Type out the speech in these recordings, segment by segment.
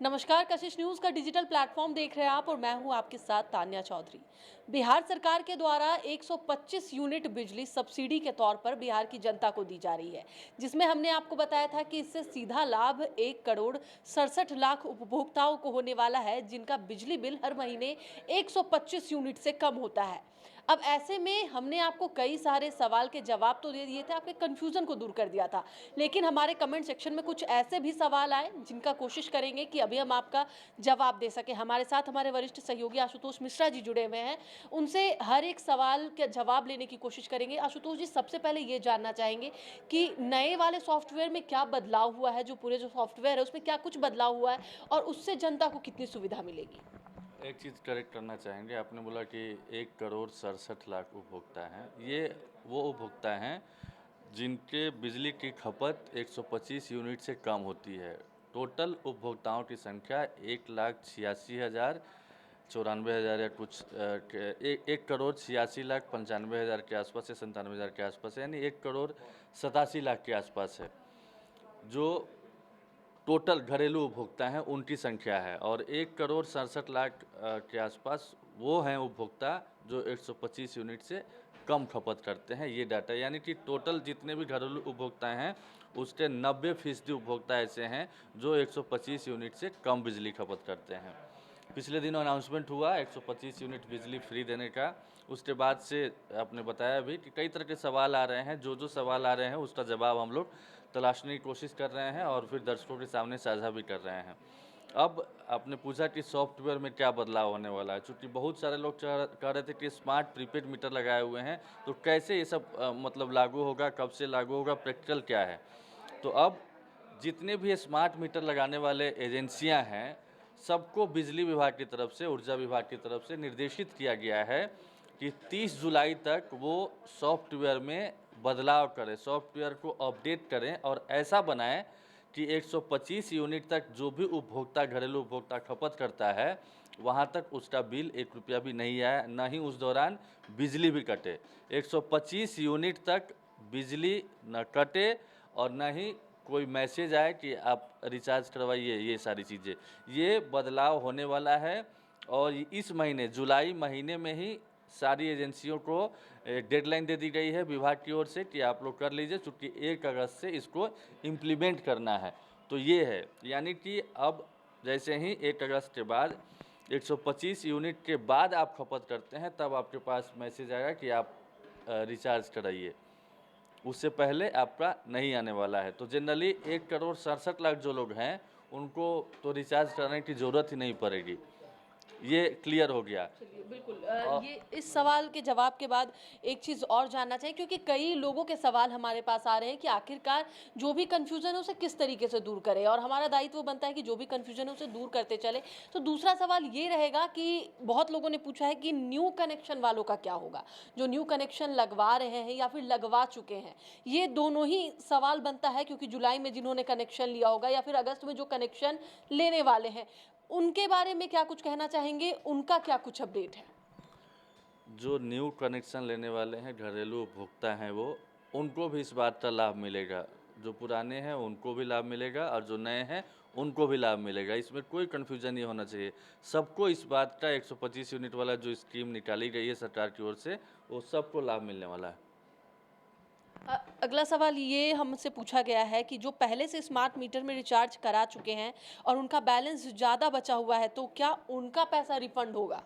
नमस्कार, कशिश न्यूज़ का digital platform देख रहे हैं आप और मैं हूं आपके साथ तान्या चौधरी। बिहार सरकार के द्वारा 125 यूनिट बिजली सब्सिडी के तौर पर बिहार की जनता को दी जा रही है, जिसमें हमने आपको बताया था कि इससे सीधा लाभ 1 करोड़ 67 लाख उपभोक्ताओं को होने वाला है, जिनका बिजली बिल हर महीने 125 यूनिट से कम होता है। अब ऐसे में हमने आपको कई सारे सवाल के जवाब तो दे दिए थे, आपके कंफ्यूजन को दूर कर दिया था, लेकिन हमारे कमेंट सेक्शन में कुछ ऐसे भी सवाल आए जिनका कोशिश करेंगे कि अभी हम आपका जवाब दे सके। हमारे साथ हमारे वरिष्ठ सहयोगी आशुतोष मिश्रा जी जुड़े हुए हैं, उनसे हर एक सवाल का जवाब लेने की कोशिश करेंगे। आशुतोष जी, सबसे पहले ये जानना चाहेंगे कि नए वाले सॉफ्टवेयर में क्या बदलाव हुआ है, जो पूरे जो सॉफ्टवेयर है उसमें क्या कुछ बदलाव हुआ है और उससे जनता को कितनी सुविधा मिलेगी? एक चीज़ करेक्ट करना चाहेंगे। आपने बोला कि 1 करोड़ 67 लाख उपभोक्ता हैं। ये वो उपभोक्ता हैं जिनके बिजली की खपत 125 यूनिट से कम होती है। टोटल उपभोक्ताओं की संख्या 1,86,000 94,000 या कुछ 1 करोड़ 86 लाख 95,000 के आसपास से 97,000 के आसपास है, यानी 1 करोड़ 87 लाख के आसपास है, जो टोटल घरेलू उपभोक्ता हैं उनकी संख्या है। और 1 करोड़ 67 लाख के आसपास वो हैं उपभोक्ता जो 125 यूनिट से कम खपत करते हैं। ये डाटा, यानी कि टोटल जितने भी घरेलू उपभोक्ता हैं उसके 90% उपभोक्ता ऐसे हैं जो 125 यूनिट से कम बिजली खपत करते हैं। पिछले दिनों अनाउंसमेंट हुआ 125 यूनिट बिजली फ्री देने का। उसके बाद से आपने बताया भी कि कई तरह के सवाल आ रहे हैं। जो सवाल आ रहे हैं उसका जवाब हम लोग तलाशने की कोशिश कर रहे हैं और फिर दर्शकों के सामने साझा भी कर रहे हैं। अब आपने पूछा कि सॉफ्टवेयर में क्या बदलाव होने वाला है। चूँकि बहुत सारे लोग कह रहे थे कि स्मार्ट प्रीपेड मीटर लगाए हुए हैं, तो कैसे ये सब मतलब लागू होगा, कब से लागू होगा, प्रैक्टिकल क्या है। तो अब जितने भी स्मार्ट मीटर लगाने वाले एजेंसियां हैं, सबको बिजली विभाग की तरफ से, ऊर्जा विभाग की तरफ से निर्देशित किया गया है कि 30 जुलाई तक वो सॉफ्टवेयर में बदलाव करें, सॉफ्टवेयर को अपडेट करें और ऐसा बनाएं कि 125 यूनिट तक जो भी उपभोक्ता, घरेलू उपभोक्ता खपत करता है, वहाँ तक उसका बिल 1 रुपया भी नहीं आया, ना ही उस दौरान बिजली भी कटे। 125 यूनिट तक बिजली न कटे और न ही कोई मैसेज आए कि आप रिचार्ज करवाइए, ये सारी चीज़ें, ये बदलाव होने वाला है। और इस महीने जुलाई महीने में ही सारी एजेंसियों को डेडलाइन दे दी गई है विभाग की ओर से कि आप लोग कर लीजिए, चूँकि 1 अगस्त से इसको इम्प्लीमेंट करना है। तो ये है, यानी कि अब जैसे ही 1 अगस्त के बाद 125 यूनिट के बाद आप खपत करते हैं, तब आपके पास मैसेज आएगा कि आप रिचार्ज कराइए। उससे पहले आपका नहीं आने वाला है। तो जनरली 1 करोड़ 67 लाख जो लोग हैं उनको तो रिचार्ज कराने की ज़रूरत ही नहीं पड़ेगी। ये क्लियर हो गया। चलिए, बिल्कुल। और ये इस सवाल के जवाब के बाद एक चीज़ और जानना चाहिए, क्योंकि कई लोगों के सवाल हमारे पास आ रहे हैं कि आखिरकार जो भी कन्फ्यूज़न है उसे किस तरीके से दूर करें, और हमारा दायित्व बनता है कि जो भी कन्फ्यूज़न है उसे दूर करते चले। तो दूसरा सवाल ये रहेगा कि बहुत लोगों ने पूछा है कि न्यू कनेक्शन वालों का क्या होगा, जो न्यू कनेक्शन लगवा रहे हैं या फिर लगवा चुके हैं। ये दोनों ही सवाल बनता है, क्योंकि जुलाई में जिन्होंने कनेक्शन लिया होगा या फिर अगस्त में जो कनेक्शन लेने वाले हैं, उनके बारे में क्या कुछ कहना चाहेंगे? उनका क्या कुछ अपडेट है? जो न्यू कनेक्शन लेने वाले हैं, घरेलू उपभोक्ता हैं, वो उनको भी इस बात का लाभ मिलेगा। जो पुराने हैं उनको भी लाभ मिलेगा और जो नए हैं उनको भी लाभ मिलेगा। इसमें कोई कन्फ्यूजन नहीं होना चाहिए। सबको इस बात का 125 यूनिट वाला जो स्कीम निकाली गई है सरकार की ओर से, वो सबको लाभ मिलने वाला है। अगला सवाल ये हमसे पूछा गया है कि जो पहले से स्मार्ट मीटर में रिचार्ज करा चुके हैं और उनका बैलेंस ज़्यादा बचा हुआ है, तो क्या उनका पैसा रिफंड होगा?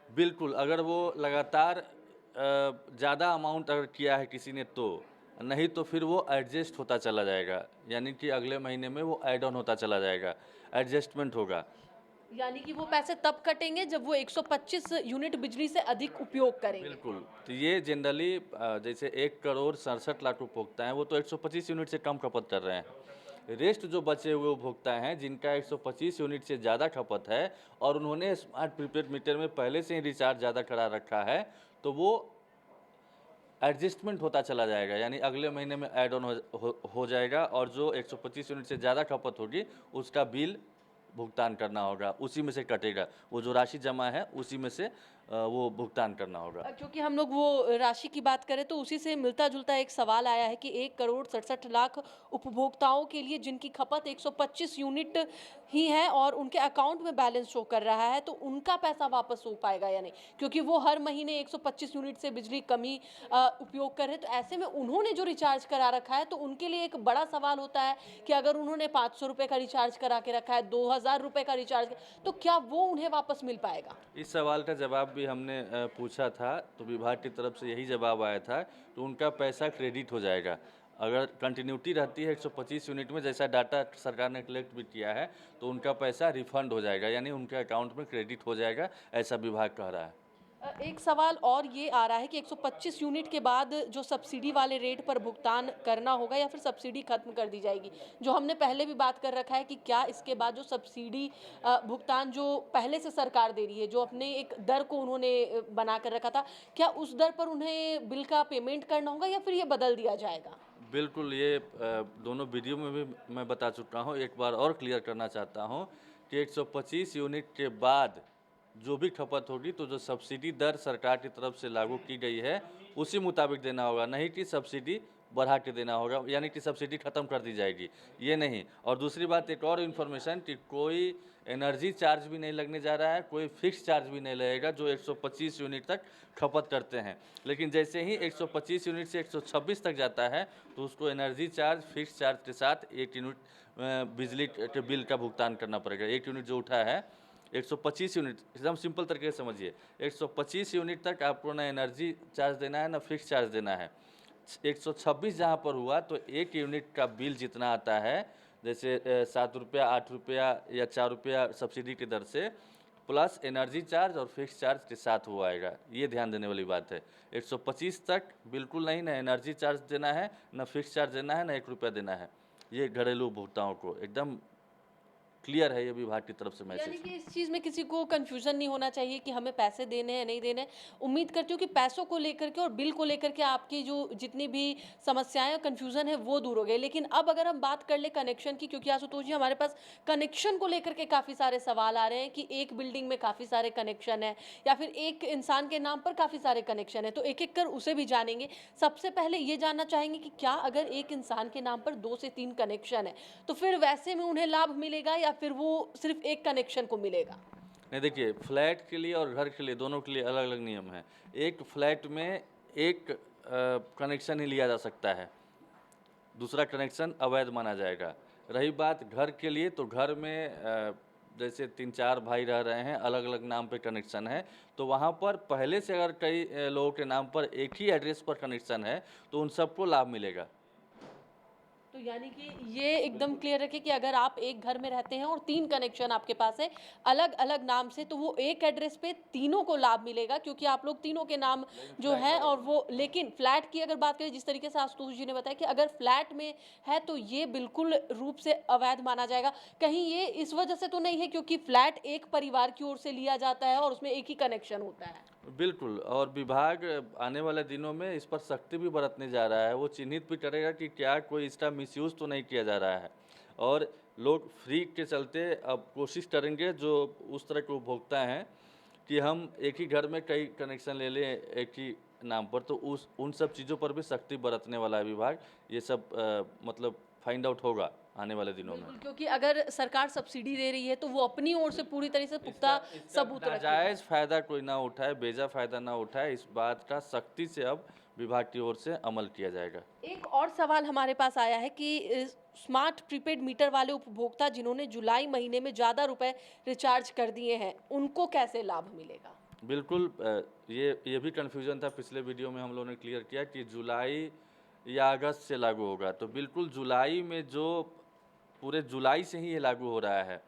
बिल्कुल, अगर वो लगातार ज़्यादा अमाउंट अगर किया है किसी ने तो, नहीं तो फिर वो एडजस्ट होता चला जाएगा, यानी कि अगले महीने में वो ऐड ऑन होता चला जाएगा, एडजस्टमेंट होगा। यानी कि वो पैसे तब कटेंगे जब वो 125 यूनिट बिजली से अधिक उपयोग करेंगे। बिल्कुल, तो ये जनरली जैसे 1 करोड़ 67 लाख उपभोक्ता हैं, वो तो 125 यूनिट से कम खपत कर रहे हैं। रेस्ट जो बचे हुए उपभोक्ता हैं जिनका 125 यूनिट से ज़्यादा खपत है और उन्होंने स्मार्ट प्रीपेड मीटर में पहले से ही रिचार्ज ज़्यादा करा रखा है, तो वो एडजस्टमेंट होता चला जाएगा, यानी अगले महीने में ऐड ऑन हो जाएगा और जो 125 यूनिट से ज़्यादा खपत होगी उसका बिल भुगतान करना होगा, उसी में से कटेगा। वो जो राशि जमा है उसी में से वो भुगतान करना होगा। क्योंकि हम लोग वो राशि की बात करें तो उसी से मिलता-जुलता एक सवाल आया है कि 1 करोड़ 67 लाख उपभोक्ताओं के लिए जिनकी खपत 125 यूनिट ही है और उनके अकाउंट में बैलेंस शो कर रहा है, तो उनका पैसा वापस हो पाएगा या नहीं? क्योंकि वो हर महीने 125 यूनिट से बिजली कम ही उपयोग कर रहे हैं, तो ऐसे में उन्होंने जो रिचार्ज करा रखा है, तो उनके लिए एक बड़ा सवाल होता है कि अगर उन्होंने 500 रुपए का रिचार्ज करा के रखा है, 2000 रुपए का रिचार्ज, तो क्या वो उन्हें वापस मिल पाएगा? इस सवाल का जवाब भी हमने पूछा था, तो विभाग की तरफ से यही जवाब आया था, तो उनका पैसा क्रेडिट हो जाएगा। अगर कंटिन्यूटी रहती है 125 यूनिट में, जैसा डाटा सरकार ने कलेक्ट भी किया है, तो उनका पैसा रिफंड हो जाएगा, यानी उनके अकाउंट में क्रेडिट हो जाएगा, ऐसा विभाग कह रहा है। एक सवाल और ये आ रहा है कि 125 यूनिट के बाद जो सब्सिडी वाले रेट पर भुगतान करना होगा या फिर सब्सिडी खत्म कर दी जाएगी? जो हमने पहले भी बात कर रखा है कि क्या इसके बाद जो सब्सिडी भुगतान जो पहले से सरकार दे रही है, जो अपने एक दर को उन्होंने बना कर रखा था, क्या उस दर पर उन्हें बिल का पेमेंट करना होगा या फिर ये बदल दिया जाएगा? बिल्कुल, ये दोनों वीडियो में भी मैं बता चुका हूँ, एक बार और क्लियर करना चाहता हूँ कि 125 यूनिट के बाद जो भी खपत होगी, तो जो सब्सिडी दर सरकार की तरफ से लागू की गई है, उसी मुताबिक देना होगा, नहीं कि सब्सिडी बढ़ा के देना होगा, यानी कि सब्सिडी खत्म कर दी जाएगी, ये नहीं। और दूसरी बात, एक और इन्फॉर्मेशन कि कोई एनर्जी चार्ज भी नहीं लगने जा रहा है, कोई फिक्स चार्ज भी नहीं लगेगा जो 125 यूनिट तक खपत करते हैं। लेकिन जैसे ही 125 यूनिट से 126 तक जाता है, तो उसको एनर्जी चार्ज, फिक्स चार्ज के साथ 1 यूनिट बिजली के बिल का भुगतान करना पड़ेगा। 1 यूनिट जो उठा है, 125 यूनिट, एकदम सिंपल तरीके से समझिए, 125 यूनिट तक आपको ना एनर्जी चार्ज देना है, ना फिक्स चार्ज देना है। 126 जहाँ पर हुआ, तो 1 यूनिट का बिल जितना आता है, जैसे 7 रुपया, 8 रुपया या 4 रुपया सब्सिडी की दर से, प्लस एनर्जी चार्ज और फिक्स चार्ज के साथ वो आएगा। ये ध्यान देने वाली बात है। 125 तक बिल्कुल नहीं, ना एनर्जी चार्ज देना है, ना फिक्स चार्ज देना है, ना 1 रुपया देना है। ये घरेलू उपभोक्ताओं को एकदम क्लियर है, ये विभाग की तरफ से यानी मैसेज। कि इस चीज़ में किसी को कन्फ्यूज़न नहीं होना चाहिए कि हमें पैसे देने हैं, नहीं देने हैं। उम्मीद करती हूँ कि पैसों को लेकर के और बिल को लेकर के आपकी जो जितनी भी समस्याएँ और कन्फ्यूज़न है, वो दूर हो गई। लेकिन अब अगर हम बात कर लें कनेक्शन की, क्योंकि आशुतोष जी हमारे पास कनेक्शन को लेकर के काफ़ी सारे सवाल आ रहे हैं कि एक बिल्डिंग में काफ़ी सारे कनेक्शन हैं या फिर एक इंसान के नाम पर काफ़ी सारे कनेक्शन हैं। तो एक-एक कर उसे भी जानेंगे। सबसे पहले ये जानना चाहेंगे कि क्या अगर एक इंसान के नाम पर 2 से 3 कनेक्शन है, तो फिर वैसे में उन्हें लाभ मिलेगा या फिर वो सिर्फ़ एक कनेक्शन को मिलेगा? नहीं, देखिए, फ्लैट के लिए और घर के लिए, दोनों के लिए अलग अलग नियम है। एक फ्लैट में एक कनेक्शन ही लिया जा सकता है, दूसरा कनेक्शन अवैध माना जाएगा। रही बात घर के लिए, तो घर में जैसे 3-4 भाई रह रहे हैं, अलग अलग नाम पे कनेक्शन है, तो वहाँ पर पहले से अगर कई लोगों के नाम पर एक ही एड्रेस पर कनेक्शन है, तो उन सबको लाभ मिलेगा। तो यानी कि ये एकदम क्लियर रखें कि अगर आप एक घर में रहते हैं और 3 कनेक्शन आपके पास है, अलग-अलग नाम से, तो वो एक एड्रेस पे तीनों को लाभ मिलेगा क्योंकि आप लोग तीनों के नाम जो हैं और वो, लेकिन फ्लैट की अगर बात करें, जिस तरीके से आशुतोष जी ने बताया कि अगर फ्लैट में है तो ये बिल्कुल रूप से अवैध माना जाएगा। कहीं ये इस वजह से तो नहीं है क्योंकि फ्लैट एक परिवार की ओर से लिया जाता है और उसमें एक ही कनेक्शन होता है? बिल्कुल, और विभाग आने वाले दिनों में इस पर सख्ती भी बरतने जा रहा है। वो चिन्हित भी करेगा कि क्या कोई इसका मिसयूज़ तो नहीं किया जा रहा है, और लोग फ्री के चलते अब कोशिश करेंगे, जो उस तरह के उपभोक्ता हैं, कि हम एक ही घर में कई कनेक्शन ले लें एक ही नाम पर, तो उन सब चीज़ों पर भी सख्ती बरतने वाला है विभाग। ये सब मतलब फाइंड आउट होगा आने वाले दिनों में। बिल्कुल, क्योंकि अगर सरकार सब्सिडी दे रही है तो वो अपनी ओर से पूरी तरह से पुख्ता सबूत रखेगी। नाजायज़ फ़ायदा कोई ना उठाए, बेजा फ़ायदा ना उठाए, इस बात का सख्ती से अब विभाग की ओर से अमल किया जाएगा। एक और सवाल हमारे पास आया है कि स्मार्ट प्रीपेड मीटर वाले उपभोक्ता जिन्होंने जुलाई महीने में ज़्यादा रुपए रिचार्ज कर दिए हैं, उनको कैसे लाभ मिलेगा? बिल्कुल, ये भी कन्फ्यूज़न था, पिछले वीडियो में हम लोगों ने क्लियर किया कि जुलाई या अगस्त से लागू होगा। तो बिल्कुल जुलाई में, जो पूरे जुलाई से ही ये लागू हो रहा है।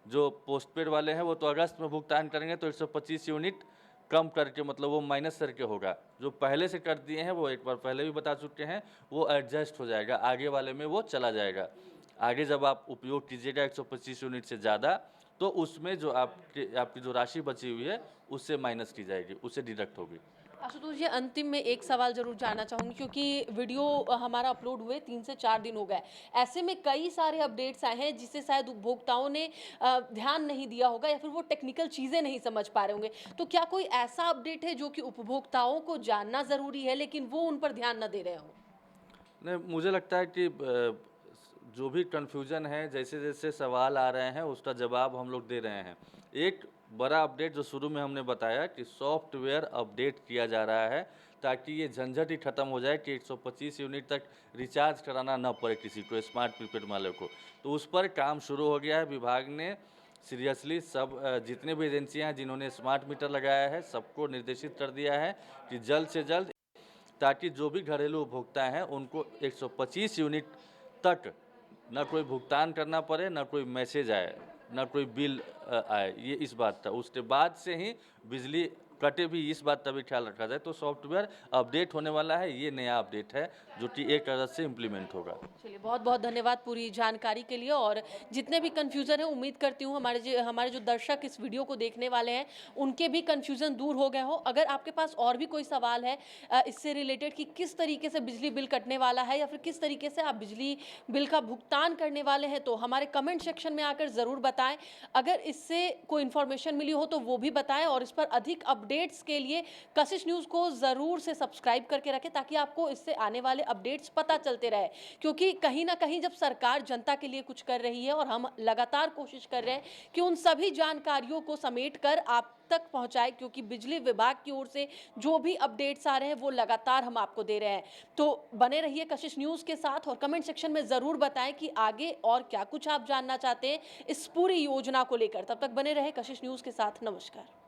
जो पोस्टपेड वाले हैं वो तो अगस्त में भुगतान करेंगे, तो 125 यूनिट कम करके, मतलब वो माइनस करके होगा। जो पहले से कर दिए हैं, वो एक बार पहले भी बता चुके हैं, वो एडजस्ट हो जाएगा, आगे वाले में वो चला जाएगा। आगे जब आप उपयोग कीजिएगा 125 यूनिट से ज़्यादा, तो उसमें जो आपकी जो राशि बची हुई है, उससे माइनस की जाएगी, उससे डिडक्ट होगी। आशुतोष जी, अंतिम में एक सवाल ज़रूर जानना चाहूँगी, क्योंकि वीडियो हमारा अपलोड हुए 3 से 4 दिन हो गए। ऐसे में कई सारे अपडेट्स आए हैं जिसे शायद उपभोक्ताओं ने ध्यान नहीं दिया होगा या फिर वो टेक्निकल चीज़ें नहीं समझ पा रहे होंगे। तो क्या कोई ऐसा अपडेट है जो कि उपभोक्ताओं को जानना ज़रूरी है लेकिन वो उन पर ध्यान ना दे रहे हों? नहीं, मुझे लगता है कि जो भी कन्फ्यूज़न है, जैसे-जैसे सवाल आ रहे हैं, उसका जवाब हम लोग दे रहे हैं। एक बड़ा अपडेट जो शुरू में हमने बताया कि सॉफ्टवेयर अपडेट किया जा रहा है, ताकि ये झंझट ही खत्म हो जाए कि 125 यूनिट तक रिचार्ज कराना ना पड़े किसी को, स्मार्ट प्रीपेड वाले को। तो उस पर काम शुरू हो गया है। विभाग ने सीरियसली सब जितने भी एजेंसियाँ हैं जिन्होंने स्मार्ट मीटर लगाया है, सबको निर्देशित कर दिया है कि जल्द से जल्द, ताकि जो भी घरेलू उपभोक्ता हैं उनको 125 यूनिट तक ना कोई भुगतान करना पड़े, ना कोई मैसेज आए, ना कोई बिल आए। ये इस बात का, उसके बाद से ही बिजली कटे भी, इस बात का भी ख्याल रखा जाए। तो सॉफ्टवेयर अपडेट होने वाला है, ये नया अपडेट है जो कि 1 अगस्त से इम्प्लीमेंट होगा। चलिए, बहुत-बहुत धन्यवाद पूरी जानकारी के लिए। और जितने भी कन्फ्यूज़न है, उम्मीद करती हूँ हमारे जो दर्शक इस वीडियो को देखने वाले हैं, उनके भी कन्फ्यूज़न दूर हो गए हो। अगर आपके पास और भी कोई सवाल है इससे रिलेटेड कि किस तरीके से बिजली बिल कटने वाला है या फिर किस तरीके से आप बिजली बिल का भुगतान करने वाले हैं, तो हमारे कमेंट सेक्शन में आकर ज़रूर बताएँ। अगर इससे कोई इन्फॉर्मेशन मिली हो तो वो भी बताएँ, और इस पर अधिक अपडेट्स के लिए कशिश न्यूज़ को ज़रूर से सब्सक्राइब करके रखें, ताकि आपको इससे आने वाले अपडेट्स पता चलते रहे। क्योंकि कहीं न कहीं जब सरकार जनता के लिए कुछ कर रही है और हम लगातार कोशिश कर रहे हैं कि उन सभी जानकारियों को समेट कर आप तक पहुँचाएँ, क्योंकि बिजली विभाग की ओर से जो भी अपडेट्स आ रहे हैं वो लगातार हम आपको दे रहे हैं। तो बने रहिए कशिश न्यूज़ के साथ और कमेंट सेक्शन में ज़रूर बताएँ कि आगे और क्या कुछ आप जानना चाहते हैं इस पूरी योजना को लेकर। तब तक बने रहे कशिश न्यूज़ के साथ। नमस्कार।